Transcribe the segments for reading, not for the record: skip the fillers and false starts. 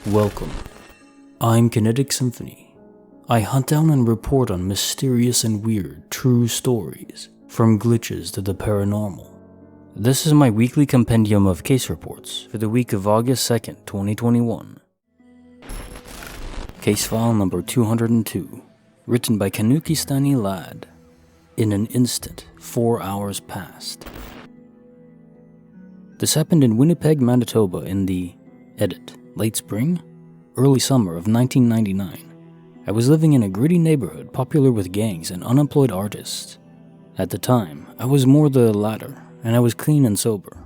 Welcome. I'm Kinetic Symphony. I hunt down and report on mysterious and weird true stories, from glitches to the paranormal. This is my weekly compendium of case reports for the week of August 2nd, 2021. Case file number 202, written by Kanukistani Lad. In an instant, 4 hours passed. This happened in Winnipeg, Manitoba in the late spring, early summer of 1999. I was living in a gritty neighborhood popular with gangs and unemployed artists. At the time, I was more the latter, and I was clean and sober.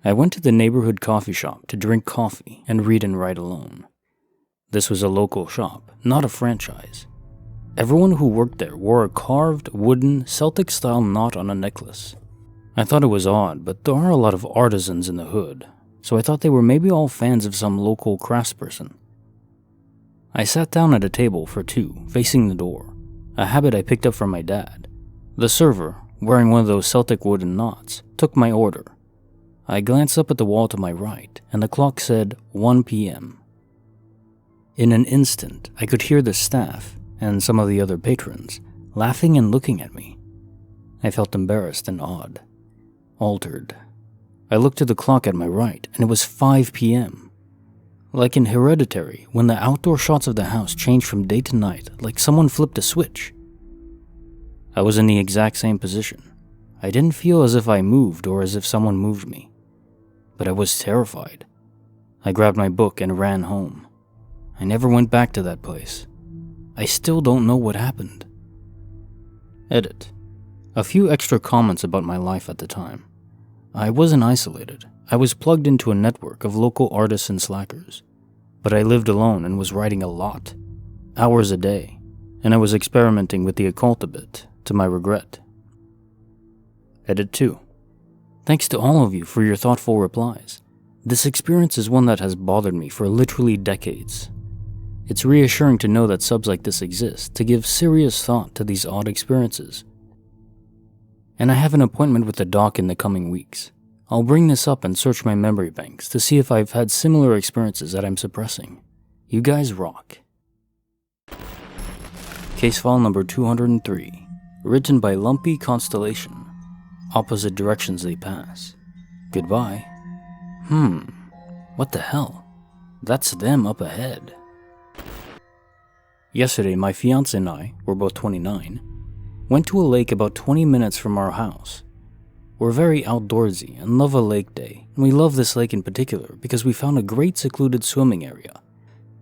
I went to the neighborhood coffee shop to drink coffee and read and write alone. This was a local shop, not a franchise. Everyone who worked there wore a carved, wooden, Celtic-style knot on a necklace. I thought it was odd, but there are a lot of artisans in the hood, so I thought they were maybe all fans of some local craftsperson. I sat down at a table for two, facing the door, a habit I picked up from my dad. The server, wearing one of those Celtic wooden knots, took my order. I glanced up at the wall to my right, and the clock said 1 p.m. In an instant, I could hear the staff, and some of the other patrons, laughing and looking at me. I felt embarrassed and odd. Altered. I looked at the clock at my right, and it was 5 p.m. Like in Hereditary, when the outdoor shots of the house changed from day to night, like someone flipped a switch. I was in the exact same position. I didn't feel as if I moved or as if someone moved me. But I was terrified. I grabbed my book and ran home. I never went back to that place. I still don't know what happened. Edit. A few extra comments about my life at the time. I wasn't isolated. I was plugged into a network of local artists and slackers. But I lived alone and was writing a lot. Hours a day. And I was experimenting with the occult a bit, to my regret. Edit 2. Thanks to all of you for your thoughtful replies. This experience is one that has bothered me for literally decades. It's reassuring to know that subs like this exist to give serious thought to these odd experiences. And I have an appointment with the doc in the coming weeks. I'll bring this up and search my memory banks to see if I've had similar experiences that I'm suppressing. You guys rock. Case file number 203, written by Lumpy Constellation. Opposite directions they pass. Goodbye. What the hell? That's them up ahead. Yesterday, my fiance and I, we're both 29, went to a lake about 20 minutes from our house. We're very outdoorsy and love a lake day, and we love this lake in particular because we found a great secluded swimming area.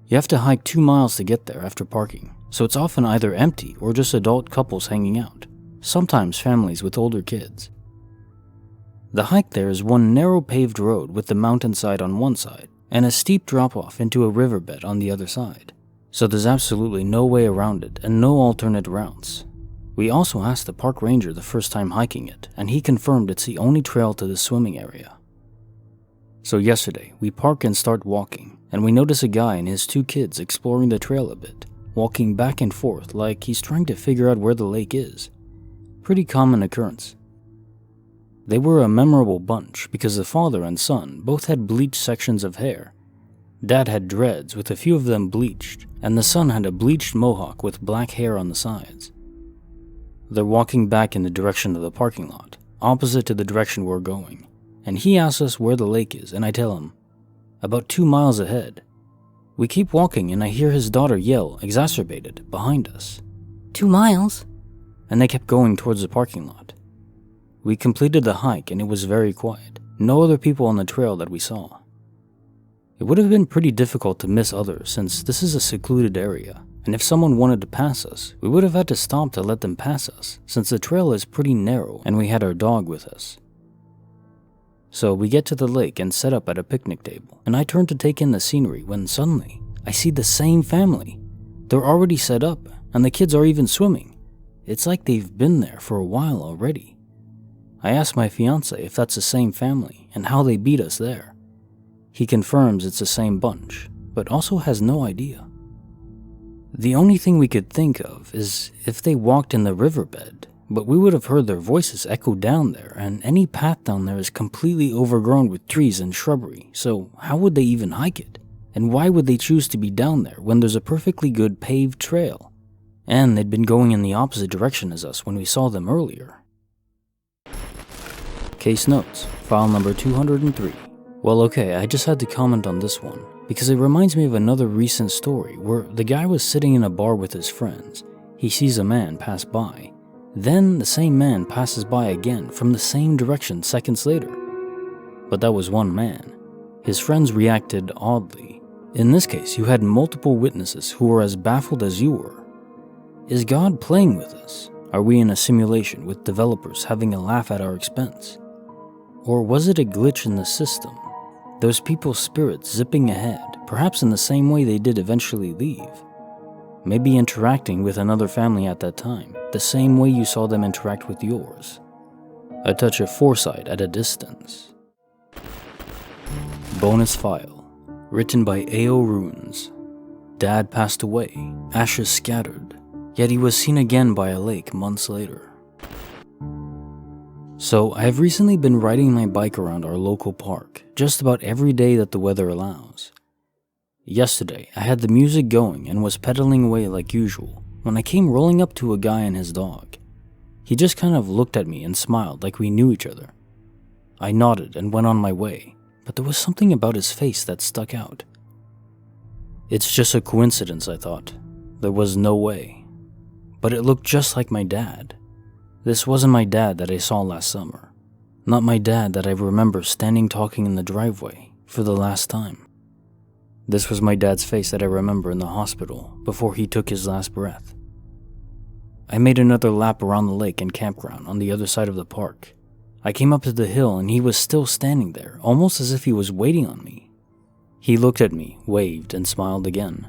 You have to hike 2 miles to get there after parking, so it's often either empty or just adult couples hanging out, sometimes families with older kids. The hike there is one narrow paved road with the mountainside on one side and a steep drop-off into a riverbed on the other side, so there's absolutely no way around it and no alternate routes. We also asked the park ranger the first time hiking it, and he confirmed it's the only trail to the swimming area. So yesterday, we park and start walking, and we notice a guy and his two kids exploring the trail a bit, walking back and forth like he's trying to figure out where the lake is. Pretty common occurrence. They were a memorable bunch because the father and son both had bleached sections of hair. Dad had dreads with a few of them bleached, and the son had a bleached mohawk with black hair on the sides. They're walking back in the direction of the parking lot, opposite to the direction we're going, and he asks us where the lake is, and I tell him, about 2 miles ahead. We keep walking, and I hear his daughter yell, exacerbated, behind us, 2 miles? And they kept going towards the parking lot. We completed the hike, and it was very quiet, no other people on the trail that we saw. It would have been pretty difficult to miss others since this is a secluded area, and if someone wanted to pass us, we would have had to stop to let them pass us since the trail is pretty narrow and we had our dog with us. So we get to the lake and set up at a picnic table, and I turn to take in the scenery when suddenly I see the same family. They're already set up, and the kids are even swimming. It's like they've been there for a while already. I ask my fiance if that's the same family and how they beat us there. He confirms it's the same bunch, but also has no idea. The only thing we could think of is if they walked in the riverbed, but we would have heard their voices echo down there, and any path down there is completely overgrown with trees and shrubbery, so how would they even hike it? And why would they choose to be down there when there's a perfectly good paved trail? And they'd been going in the opposite direction as us when we saw them earlier. Case notes, file number 203. Well, okay, I just had to comment on this one, because it reminds me of another recent story where the guy was sitting in a bar with his friends. He sees a man pass by. Then the same man passes by again from the same direction seconds later. But that was one man. His friends reacted oddly. In this case, you had multiple witnesses who were as baffled as you were. Is God playing with us? Are we in a simulation with developers having a laugh at our expense? Or was it a glitch in the system? Those people's spirits zipping ahead, perhaps in the same way they did eventually leave. Maybe interacting with another family at that time, the same way you saw them interact with yours. A touch of foresight at a distance. Bonus file, written by A.O. Runes. Dad passed away, ashes scattered, yet he was seen again by a lake months later. So, I have recently been riding my bike around our local park, just about every day that the weather allows. Yesterday, I had the music going and was pedaling away like usual when I came rolling up to a guy and his dog. He just kind of looked at me and smiled like we knew each other. I nodded and went on my way, but there was something about his face that stuck out. It's just a coincidence, I thought. There was no way. But it looked just like my dad. This wasn't my dad that I saw last summer. Not my dad that I remember standing talking in the driveway for the last time. This was my dad's face that I remember in the hospital before he took his last breath. I made another lap around the lake and campground on the other side of the park. I came up to the hill and he was still standing there, almost as if he was waiting on me. He looked at me, waved, and smiled again.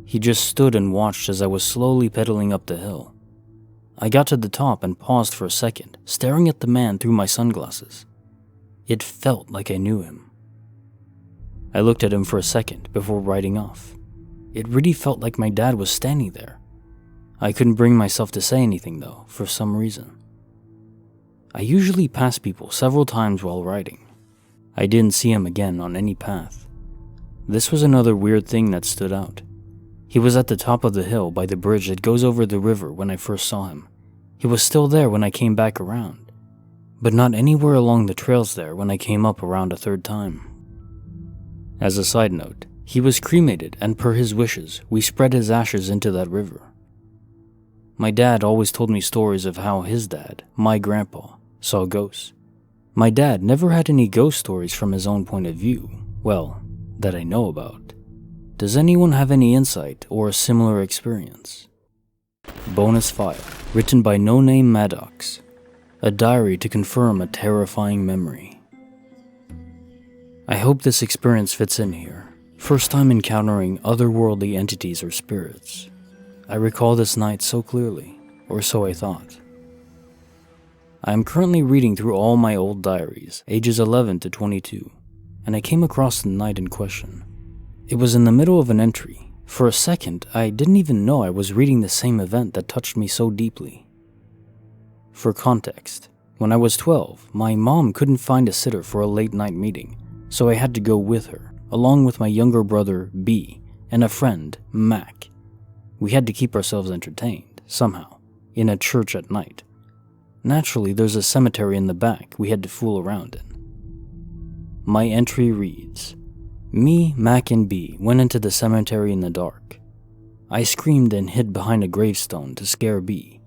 He just stood and watched as I was slowly pedaling up the hill. I got to the top and paused for a second, staring at the man through my sunglasses. It felt like I knew him. I looked at him for a second before riding off. It really felt like my dad was standing there. I couldn't bring myself to say anything though, for some reason. I usually pass people several times while riding. I didn't see him again on any path. This was another weird thing that stood out. He was at the top of the hill by the bridge that goes over the river when I first saw him. He was still there when I came back around, but not anywhere along the trails there when I came up around a third time. As a side note, he was cremated and per his wishes, we spread his ashes into that river. My dad always told me stories of how his dad, my grandpa, saw ghosts. My dad never had any ghost stories from his own point of view, well, that I know about. Does anyone have any insight or a similar experience? Bonus file, written by No Name Maddox. A diary to confirm a terrifying memory. I hope this experience fits in here. First time encountering otherworldly entities or spirits. I recall this night so clearly, or so I thought. I am currently reading through all my old diaries, ages 11 to 22, and I came across the night in question. It was in the middle of an entry. For a second, I didn't even know I was reading the same event that touched me so deeply. For context, when I was 12, my mom couldn't find a sitter for a late night meeting, so I had to go with her, along with my younger brother, B, and a friend, Mac. We had to keep ourselves entertained, somehow, in a church at night. Naturally, there's a cemetery in the back we had to fool around in. My entry reads, Me, Mac, and B went into the cemetery in the dark. I screamed and hid behind a gravestone to scare B.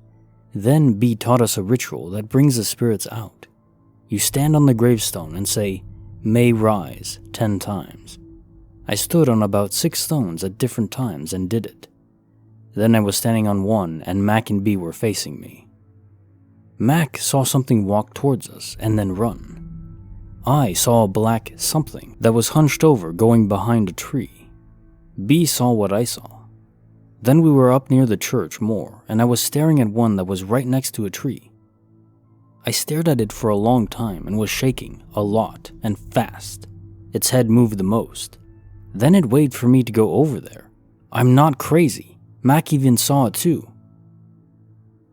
Then B taught us a ritual that brings the spirits out. You stand on the gravestone and say, May rise, 10 times. I stood on about 6 stones at different times and did it. Then I was standing on one and Mac and B were facing me. Mac saw something walk towards us and then run. I saw a black something that was hunched over going behind a tree. B saw what I saw. Then we were up near the church more, and I was staring at one that was right next to a tree. I stared at it for a long time and was shaking a lot and fast. Its head moved the most. Then it waited for me to go over there. I'm not crazy. Mac even saw it too.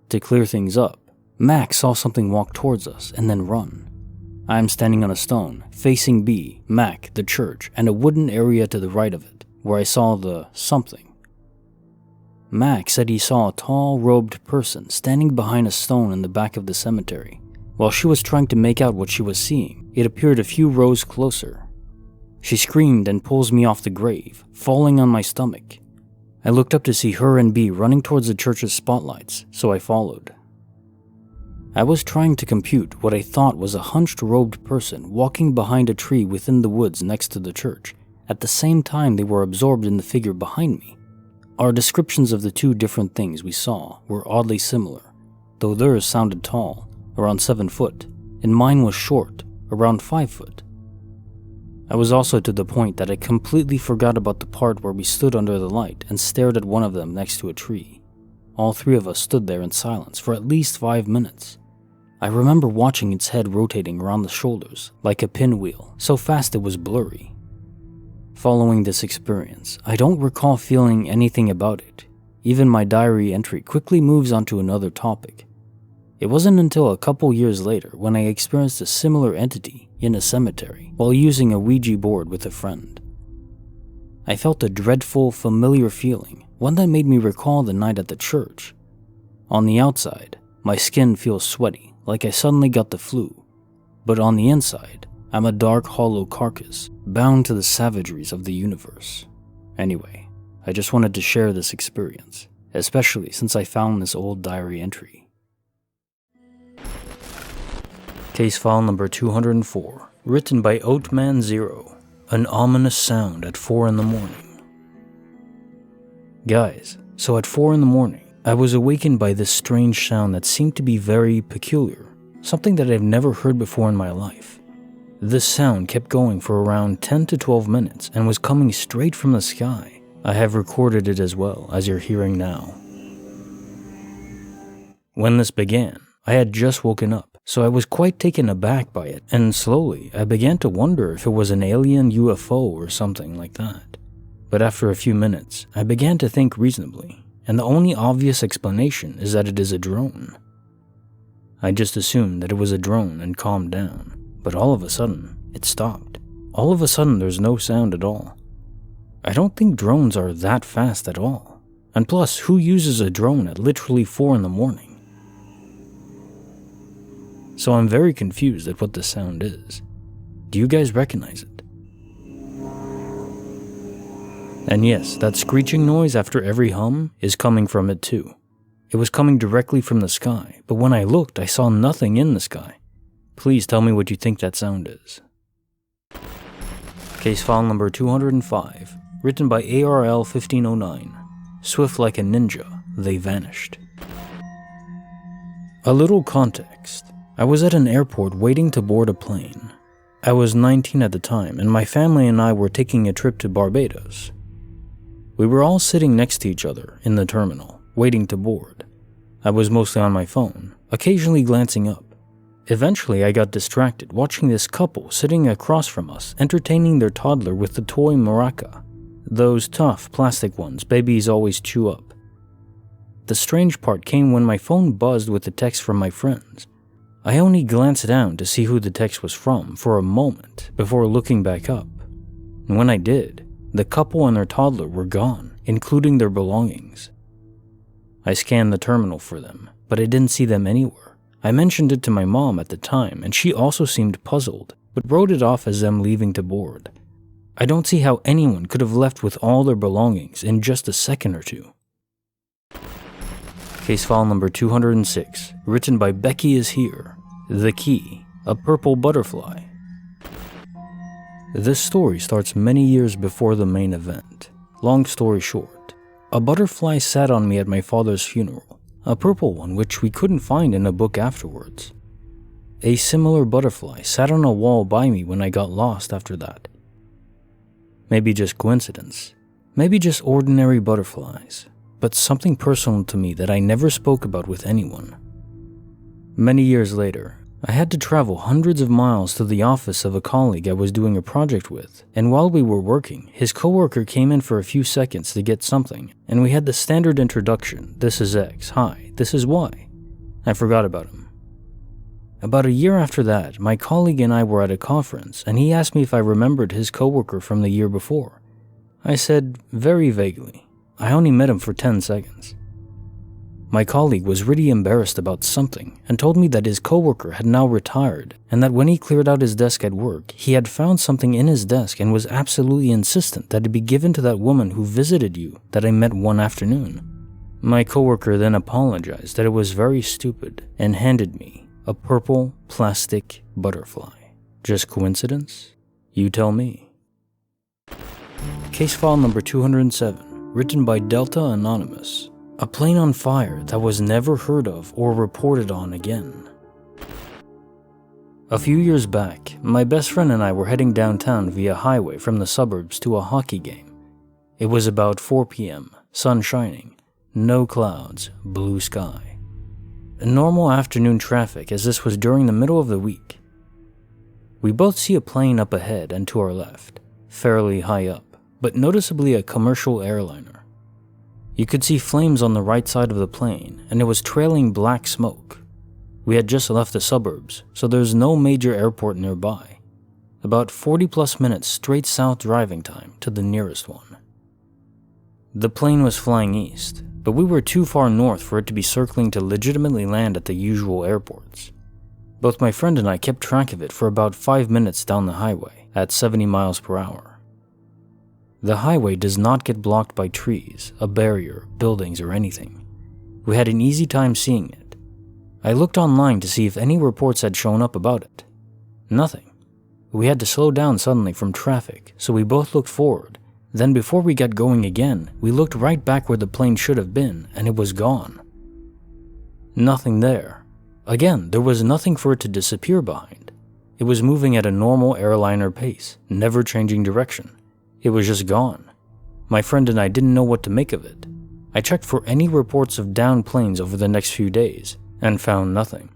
To clear things up, Mac saw something walk towards us and then run. I am standing on a stone, facing B, Mac, the church, and a wooden area to the right of it, where I saw the something. Mac said he saw a tall, robed person standing behind a stone in the back of the cemetery. While she was trying to make out what she was seeing, it appeared a few rows closer. She screamed and pulls me off the grave, falling on my stomach. I looked up to see her and B running towards the church's spotlights, so I followed. I was trying to compute what I thought was a hunched robed person walking behind a tree within the woods next to the church. At the same time, they were absorbed in the figure behind me. Our descriptions of the two different things we saw were oddly similar, though theirs sounded tall, around 7 foot, and mine was short, around 5 foot. I was also to the point that I completely forgot about the part where we stood under the light and stared at one of them next to a tree. All three of us stood there in silence for at least 5 minutes. I remember watching its head rotating around the shoulders, like a pinwheel, so fast it was blurry. Following this experience, I don't recall feeling anything about it. Even my diary entry quickly moves on to another topic. It wasn't until a couple years later when I experienced a similar entity in a cemetery while using a Ouija board with a friend. I felt a dreadful, familiar feeling, one that made me recall the night at the church. On the outside, my skin feels sweaty, like I suddenly got the flu, but on the inside, I'm a dark, hollow carcass, bound to the savageries of the universe. Anyway, I just wanted to share this experience, especially since I found this old diary entry. Case file number 204, written by Oatman0, an ominous sound at 4 in the morning. Guys, so at 4 in the morning, I was awakened by this strange sound that seemed to be very peculiar, something that I've never heard before in my life. This sound kept going for around 10 to 12 minutes and was coming straight from the sky. I have recorded it as well, as you're hearing now. When this began, I had just woken up, so I was quite taken aback by it, and slowly I began to wonder if it was an alien UFO or something like that. But after a few minutes, I began to think reasonably, and the only obvious explanation is that it is a drone. I just assumed that it was a drone and calmed down, but all of a sudden, it stopped. All of a sudden, there's no sound at all. I don't think drones are that fast at all. And plus, who uses a drone at literally 4 in the morning? So I'm very confused at what the sound is. Do you guys recognize it? And yes, that screeching noise after every hum is coming from it too. It was coming directly from the sky, but when I looked, I saw nothing in the sky. Please tell me what you think that sound is. Case file number 205, written by ARL 1509. Swift like a ninja, they vanished. A little context. I was at an airport waiting to board a plane. I was 19 at the time, and my family and I were taking a trip to Barbados. We were all sitting next to each other in the terminal, waiting to board. I was mostly on my phone, occasionally glancing up. Eventually, I got distracted watching this couple sitting across from us entertaining their toddler with the toy maraca, those tough plastic ones babies always chew up. The strange part came when my phone buzzed with a text from my friends. I only glanced down to see who the text was from for a moment before looking back up. And when I did, the couple and their toddler were gone, including their belongings. I scanned the terminal for them, but I didn't see them anywhere. I mentioned it to my mom at the time, and she also seemed puzzled, but wrote it off as them leaving to board. I don't see how anyone could have left with all their belongings in just a second or two. Case file number 206, written by Becky is Here. The Key, a purple butterfly. This story starts many years before the main event. Long story short, a butterfly sat on me at my father's funeral, a purple one which we couldn't find in a book afterwards. A similar butterfly sat on a wall by me when I got lost after that. Maybe just coincidence, maybe just ordinary butterflies, but something personal to me that I never spoke about with anyone. Many years later, I had to travel hundreds of miles to the office of a colleague I was doing a project with, and while we were working, his coworker came in for a few seconds to get something, and we had the standard introduction, this is X, hi, this is Y. I forgot about him. About a year after that, my colleague and I were at a conference, and he asked me if I remembered his coworker from the year before. I said very vaguely. I only met him for 10 seconds. My colleague was really embarrassed about something and told me that his coworker had now retired and that when he cleared out his desk at work, he had found something in his desk and was absolutely insistent that it be given to that woman who visited you that I met one afternoon. My coworker then apologized that it was very stupid and handed me a purple plastic butterfly. Just coincidence? You tell me. Case file number 207, written by Delta Anonymous. A plane on fire that was never heard of or reported on again. A few years back, my best friend and I were heading downtown via highway from the suburbs to a hockey game. It was about 4 p.m., sun shining, no clouds, blue sky. Normal afternoon traffic as this was during the middle of the week. We both see a plane up ahead and to our left, fairly high up, but noticeably a commercial airliner. You could see flames on the right side of the plane, and it was trailing black smoke. We had just left the suburbs, so there's no major airport nearby. About 40+ minutes straight south driving time to the nearest one. The plane was flying east, but we were too far north for it to be circling to legitimately land at the usual airports. Both my friend and I kept track of it for about 5 minutes down the highway at 70 miles per hour. The highway does not get blocked by trees, a barrier, buildings, or anything. We had an easy time seeing it. I looked online to see if any reports had shown up about it. Nothing. We had to slow down suddenly from traffic, so we both looked forward. Then before we got going again, we looked right back where the plane should have been, and it was gone. Nothing there. Again, there was nothing for it to disappear behind. It was moving at a normal airliner pace, never changing direction. It was just gone. My friend and I didn't know what to make of it. I checked for any reports of downed planes over the next few days, and found nothing.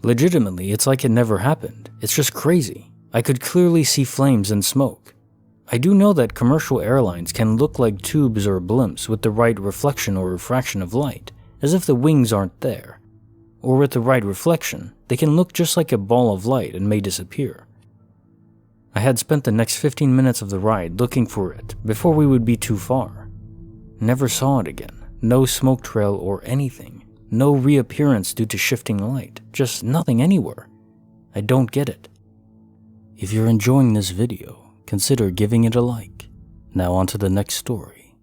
Legitimately, it's like it never happened. It's just crazy. I could clearly see flames and smoke. I do know that commercial airlines can look like tubes or blimps with the right reflection or refraction of light, as if the wings aren't there. Or with the right reflection, they can look just like a ball of light and may disappear. I had spent the next 15 minutes of the ride looking for it before we would be too far. Never saw it again. No smoke trail or anything. No reappearance due to shifting light. Just nothing anywhere. I don't get it. If you're enjoying this video, consider giving it a like. Now on to the next story.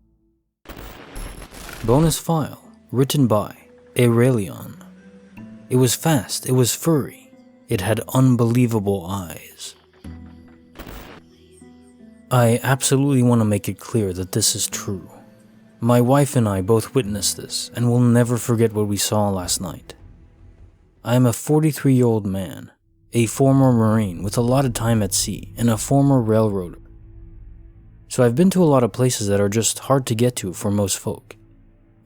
Bonus file, written by Aurelion. It was fast, it was furry. It had unbelievable eyes. I absolutely want to make it clear that this is true. My wife and I both witnessed this and will never forget what we saw last night. I am a 43-year-old man, a former Marine with a lot of time at sea and a former railroader. So I've been to a lot of places that are just hard to get to for most folk.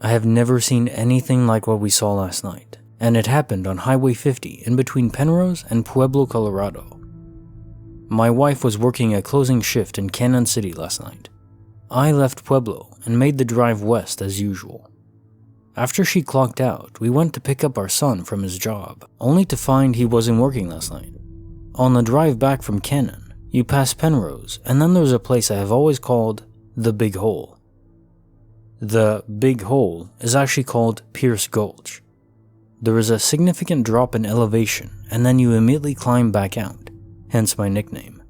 I have never seen anything like what we saw last night, and it happened on Highway 50 in between Penrose and Pueblo, Colorado. My wife was working a closing shift in Cannon City last night. I left Pueblo and made the drive west as usual. After she clocked out, we went to pick up our son from his job, only to find he wasn't working last night. On the drive back from Cannon, you pass Penrose, and then there's a place I have always called the Big Hole. The Big Hole is actually called Pierce Gulch. There is a significant drop in elevation, and then you immediately climb back out, hence my nickname.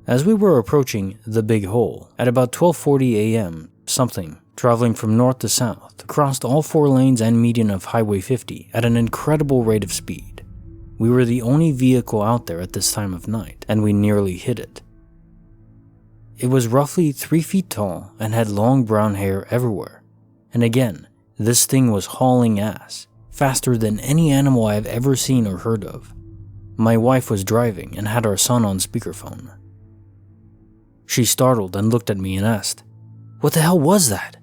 As we were approaching the Big Hole at about 12:40 a.m., something traveling from north to south crossed all 4 lanes and median of Highway 50 at an incredible rate of speed. We were the only vehicle out there at this time of night, and we nearly hit it. It was roughly 3 feet tall and had long brown hair everywhere. And again, this thing was hauling ass, faster than any animal I have ever seen or heard of. My wife was driving and had our son on speakerphone. She startled and looked at me and asked, "What the hell was that?"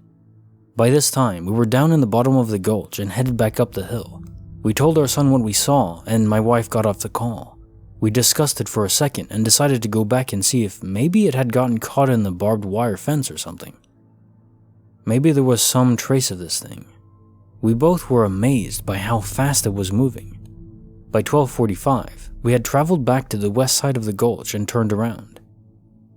By this time, we were down in the bottom of the gulch and headed back up the hill. We told our son what we saw, and my wife got off the call. We discussed it for a second and decided to go back and see if maybe it had gotten caught in the barbed wire fence or something. Maybe there was some trace of this thing. We both were amazed by how fast it was moving. By 12:45, we had traveled back to the west side of the gulch and turned around.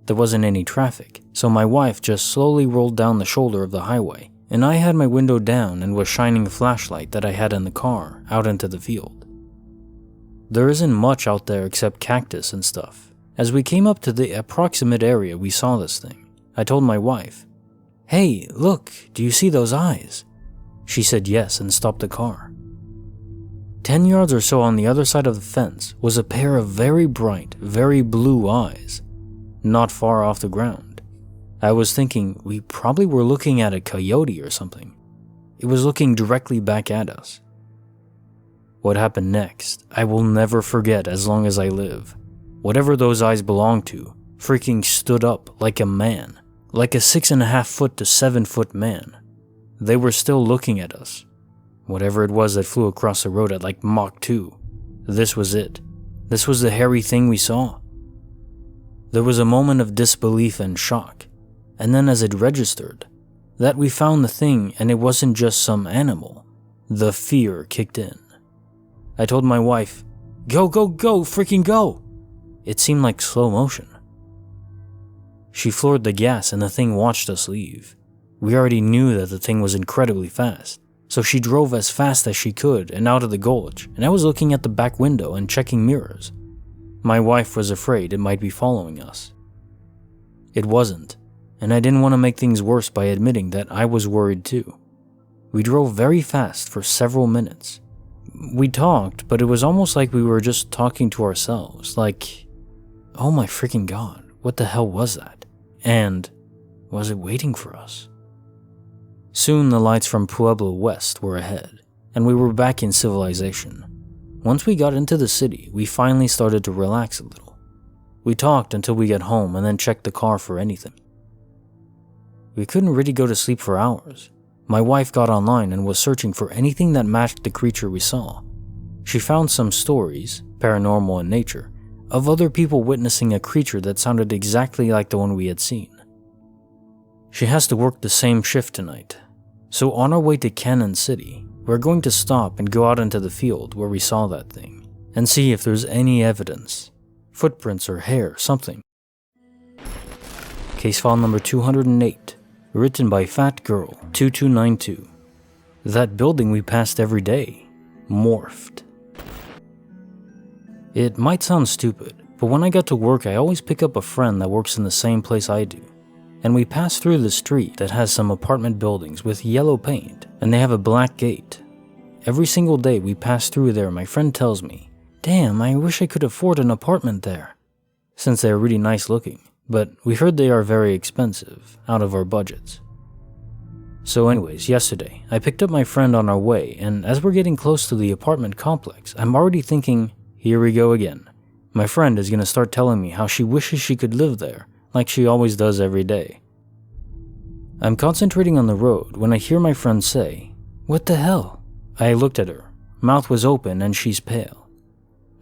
There wasn't any traffic, so my wife just slowly rolled down the shoulder of the highway, and I had my window down and was shining a flashlight that I had in the car out into the field. There isn't much out there except cactus and stuff. As we came up to the approximate area we saw this thing, I told my wife, "Hey, look, do you see those eyes?" She said yes and stopped the car. 10 yards or so on the other side of the fence was a pair of very bright, very blue eyes, not far off the ground. I was thinking we probably were looking at a coyote or something. It was looking directly back at us. What happened next, I will never forget as long as I live. Whatever those eyes belonged to, freaking stood up like a man, like a 6.5 foot to 7 foot man. They were still looking at us. Whatever it was that flew across the road at like Mach 2, this was it. This was the hairy thing we saw. There was a moment of disbelief and shock, and then as it registered, that we found the thing and it wasn't just some animal, the fear kicked in. I told my wife, "Go, go, go, freaking go!" It seemed like slow motion. She floored the gas and the thing watched us leave. We already knew that the thing was incredibly fast, so she drove as fast as she could and out of the gulch, and I was looking at the back window and checking mirrors. My wife was afraid it might be following us. It wasn't, and I didn't want to make things worse by admitting that I was worried too. We drove very fast for several minutes. We talked, but it was almost like we were just talking to ourselves, like, oh my freaking god, what the hell was that? And was it waiting for us? Soon the lights from Pueblo West were ahead, and we were back in civilization. Once we got into the city, we finally started to relax a little. We talked until we got home and then checked the car for anything. We couldn't really go to sleep for hours. My wife got online and was searching for anything that matched the creature we saw. She found some stories, paranormal in nature, of other people witnessing a creature that sounded exactly like the one we had seen. She has to work the same shift tonight, so on our way to Cannon City, we're going to stop and go out into the field where we saw that thing, and see if there's any evidence, footprints or hair, something. Case file number 208. Written by Fat Girl 2292. That building we passed every day. Morphed. It might sound stupid, but when I got to work I always pick up a friend that works in the same place I do. And we pass through the street that has some apartment buildings with yellow paint, and they have a black gate. Every single day we pass through there, my friend tells me, "Damn, I wish I could afford an apartment there," since they're really nice looking. But we heard they are very expensive, out of our budgets. So anyways, yesterday, I picked up my friend on our way, and as we're getting close to the apartment complex, I'm already thinking, here we go again. My friend is gonna start telling me how she wishes she could live there, like she always does every day. I'm concentrating on the road when I hear my friend say, "What the hell?" I looked at her, mouth was open and she's pale.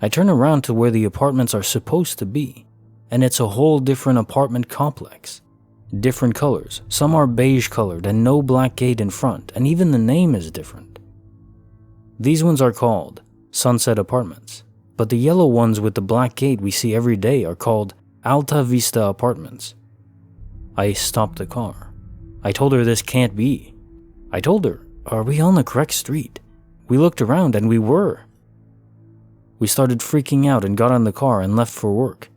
I turn around to where the apartments are supposed to be, and it's a whole different apartment complex. Different colors, some are beige colored and no black gate in front, and even the name is different. These ones are called Sunset Apartments, but the yellow ones with the black gate we see every day are called Alta Vista Apartments. I stopped the car. I told her this can't be. I told her, are we on the correct street? We looked around and we were. We started freaking out and got in the car and left for work.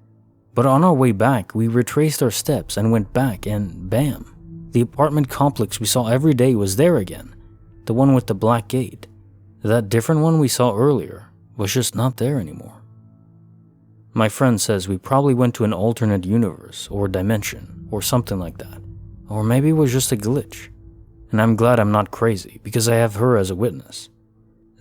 But on our way back, we retraced our steps and went back and bam, the apartment complex we saw every day was there again, the one with the black gate. That different one we saw earlier was just not there anymore. My friend says we probably went to an alternate universe or dimension or something like that, or maybe it was just a glitch. And I'm glad I'm not crazy because I have her as a witness.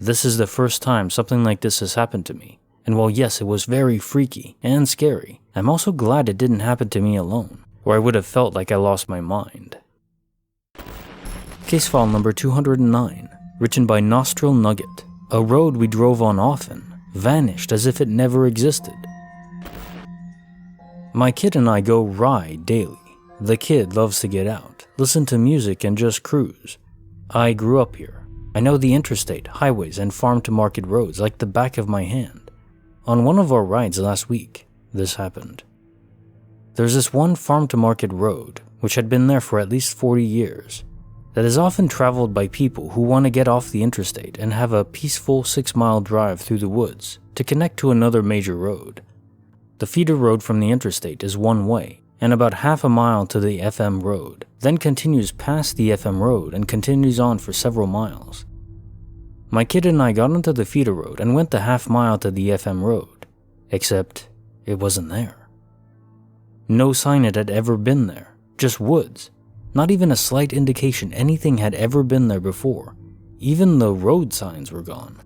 This is the first time something like this has happened to me. And while yes, it was very freaky and scary, I'm also glad it didn't happen to me alone, or I would have felt like I lost my mind. Case file number 209, written by Nostril Nugget. A road we drove on often, vanished as if it never existed. My kid and I go ride daily. The kid loves to get out, listen to music and just cruise. I grew up here. I know the interstate, highways, and farm-to-market roads like the back of my hand. On one of our rides last week, this happened. There's this one farm-to-market road, which had been there for at least 40 years, that is often traveled by people who want to get off the interstate and have a peaceful 6-mile drive through the woods to connect to another major road. The feeder road from the interstate is one way, and about half a mile to the FM road, then continues past the FM road and continues on for several miles. My kid and I got onto the feeder road and went the half mile to the FM road, except it wasn't there. No sign it had ever been there, just woods. Not even a slight indication anything had ever been there before. Even the road signs were gone.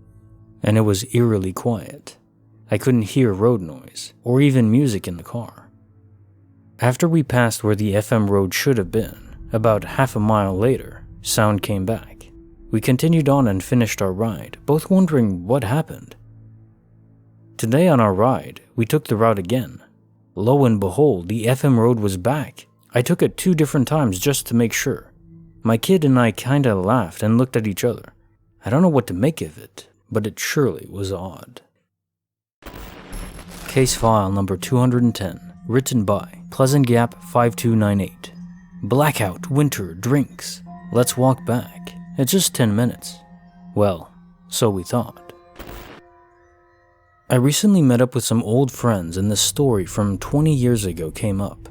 And it was eerily quiet. I couldn't hear road noise, or even music in the car. After we passed where the FM road should have been, about half a mile later, sound came back. We continued on and finished our ride, both wondering what happened. Today on our ride, we took the route again. Lo and behold, the FM road was back. I took it 2 different times just to make sure. My kid and I kinda laughed and looked at each other. I don't know what to make of it, but it surely was odd. Case file number 210, written by Pleasant Gap 5298. Blackout, winter, drinks. Let's walk back. It's just 10 minutes. Well, so we thought. I recently met up with some old friends and this story from 20 years ago came up.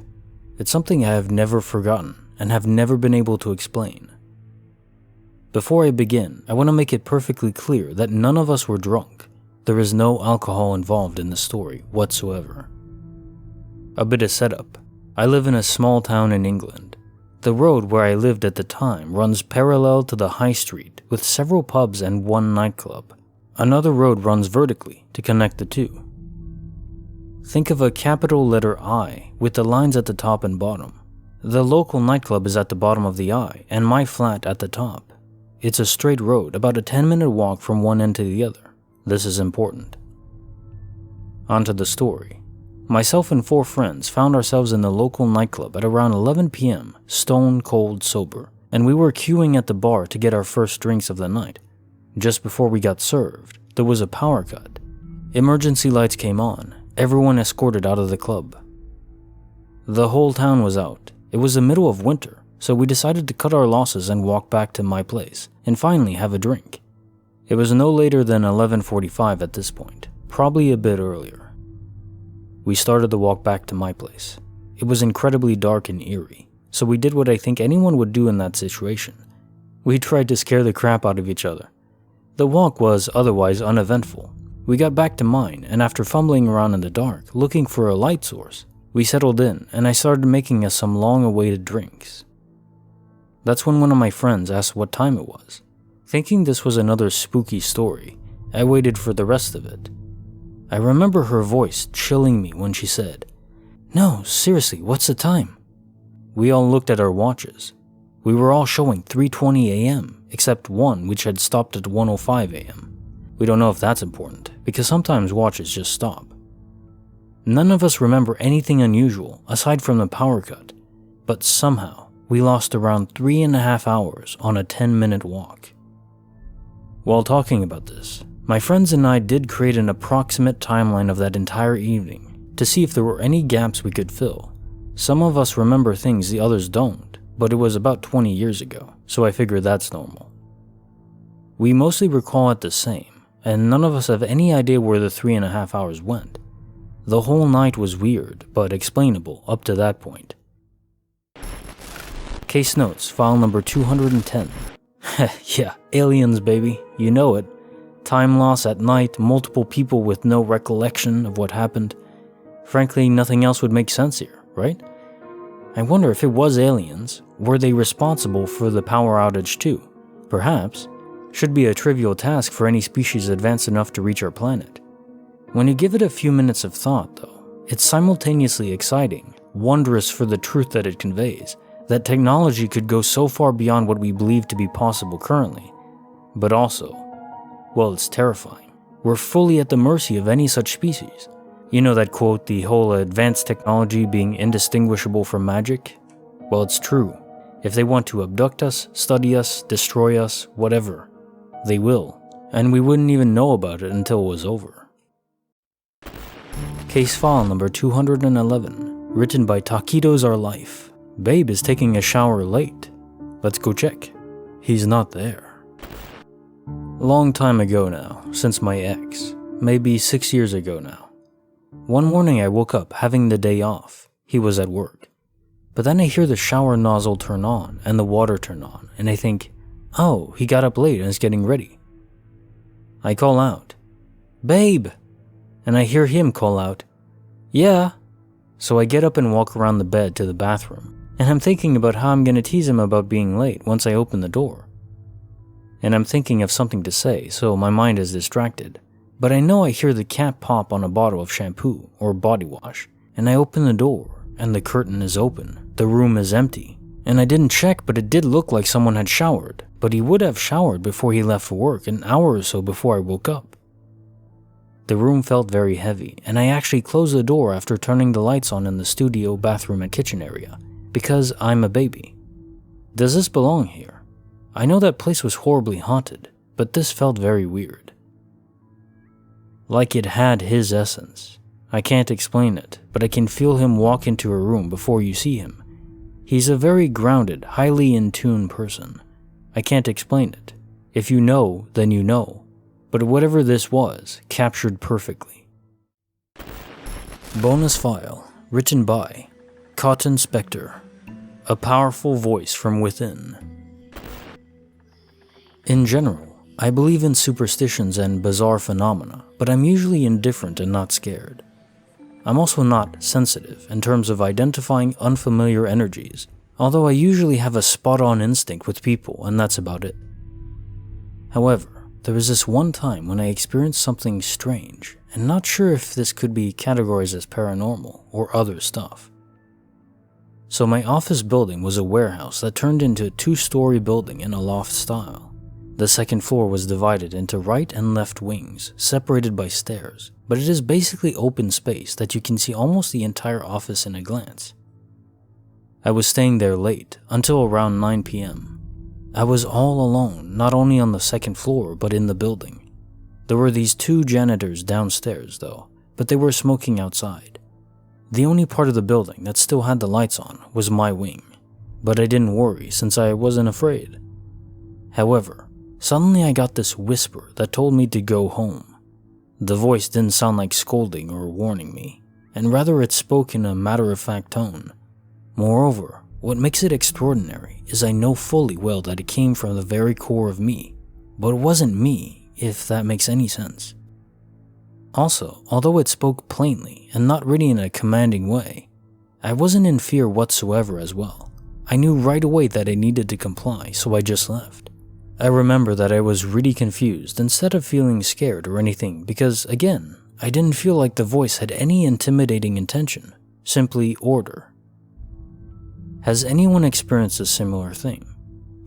It's something I have never forgotten and have never been able to explain. Before I begin, I want to make it perfectly clear that none of us were drunk. There is no alcohol involved in the story whatsoever. A bit of setup. I live in a small town in England. The road where I lived at the time runs parallel to the high street with several pubs and one nightclub. Another road runs vertically to connect the two. Think of a capital letter I with the lines at the top and bottom. The local nightclub is at the bottom of the I and my flat at the top. It's a straight road, about a 10-minute walk from one end to the other. This is important. Onto the story. Myself and 4 friends found ourselves in the local nightclub at around 11 p.m., stone cold sober, and we were queuing at the bar to get our first drinks of the night. Just before we got served, there was a power cut. Emergency lights came on, everyone escorted out of the club. The whole town was out. It was the middle of winter, so we decided to cut our losses and walk back to my place, and finally have a drink. It was no later than 11:45 at this point, probably a bit earlier. We started the walk back to my place. It was incredibly dark and eerie, so we did what I think anyone would do in that situation. We tried to scare the crap out of each other. The walk was otherwise uneventful. We got back to mine, and after fumbling around in the dark, looking for a light source, we settled in and I started making us some long-awaited drinks. That's when one of my friends asked what time it was. Thinking this was another spooky story, I waited for the rest of it. I remember her voice chilling me when she said, "No, seriously, what's the time?" We all looked at our watches. We were all showing 3:20 a.m., except one which had stopped at 1:05 a.m. We don't know if that's important, because sometimes watches just stop. None of us remember anything unusual aside from the power cut, but somehow we lost around 3.5 hours on a 10-minute walk. While talking about this, my friends and I did create an approximate timeline of that entire evening to see if there were any gaps we could fill. Some of us remember things the others don't, but it was about 20 years ago, so I figure that's normal. We mostly recall it the same, and none of us have any idea where the 3.5 hours went. The whole night was weird, but explainable up to that point. Case notes, file number 210. Yeah, aliens baby, you know it. Time loss at night, multiple people with no recollection of what happened. Frankly, nothing else would make sense here, right? I wonder if it was aliens, were they responsible for the power outage too? Perhaps. Should be a trivial task for any species advanced enough to reach our planet. When you give it a few minutes of thought, though, it's simultaneously exciting, wondrous for the truth that it conveys, that technology could go so far beyond what we believe to be possible currently, but also, well, it's terrifying. We're fully at the mercy of any such species. You know that quote, the whole advanced technology being indistinguishable from magic? Well, it's true. If they want to abduct us, study us, destroy us, whatever, They will, and we wouldn't even know about it until it was over. Case file number 211, written by Taquitos Our Life. Babe is taking a shower late. Let's go check. He's not there. Long time ago now, since my ex, maybe 6 years ago now. One morning I woke up having the day off. He was at work. But then I hear the shower nozzle turn on and the water turn on, and I think, oh, he got up late and is getting ready. I call out, "Babe!" And I hear him call out, "Yeah." So I get up and walk around the bed to the bathroom, and I'm thinking about how I'm gonna tease him about being late once I open the door. And I'm thinking of something to say, so my mind is distracted. But I know I hear the cap pop on a bottle of shampoo or body wash, and I open the door, and the curtain is open. The room is empty. And I didn't check, but it did look like someone had showered, but he would have showered before he left for work, an hour or so before I woke up. The room felt very heavy, and I actually closed the door after turning the lights on in the studio, bathroom, and kitchen area, because I'm a baby. Does this belong here? I know that place was horribly haunted, but this felt very weird. Like it had his essence. I can't explain it, but I can feel him walk into a room before you see him. He's a very grounded, highly in tune person. I can't explain it. If you know, then you know. But whatever this was, captured perfectly. Bonus file, written by Cotton Spectre. A powerful voice from within. In general, I believe in superstitions and bizarre phenomena, but I'm usually indifferent and not scared. I'm also not sensitive in terms of identifying unfamiliar energies, although I usually have a spot-on instinct with people, and that's about it. However, there was this one time when I experienced something strange, and not sure if this could be categorized as paranormal or other stuff. So my office building was a warehouse that turned into a 2-story building in a loft style. The second floor was divided into right and left wings, separated by stairs, but it is basically open space that you can see almost the entire office in a glance. I was staying there late, until around 9 p.m. I was all alone, not only on the second floor, but in the building. There were these 2 janitors downstairs, though, but they were smoking outside. The only part of the building that still had the lights on was my wing, but I didn't worry since I wasn't afraid. However, suddenly I got this whisper that told me to go home. The voice didn't sound like scolding or warning me, and rather it spoke in a matter-of-fact tone. Moreover, what makes it extraordinary is I know fully well that it came from the very core of me, but it wasn't me, if that makes any sense. Also, although it spoke plainly and not really in a commanding way, I wasn't in fear whatsoever as well. I knew right away that I needed to comply, so I just left. I remember that I was really confused instead of feeling scared or anything because, again, I didn't feel like the voice had any intimidating intention, simply order. Has anyone experienced a similar thing?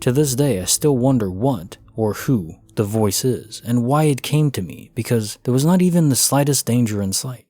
To this day, I still wonder what or who the voice is and why it came to me because there was not even the slightest danger in sight.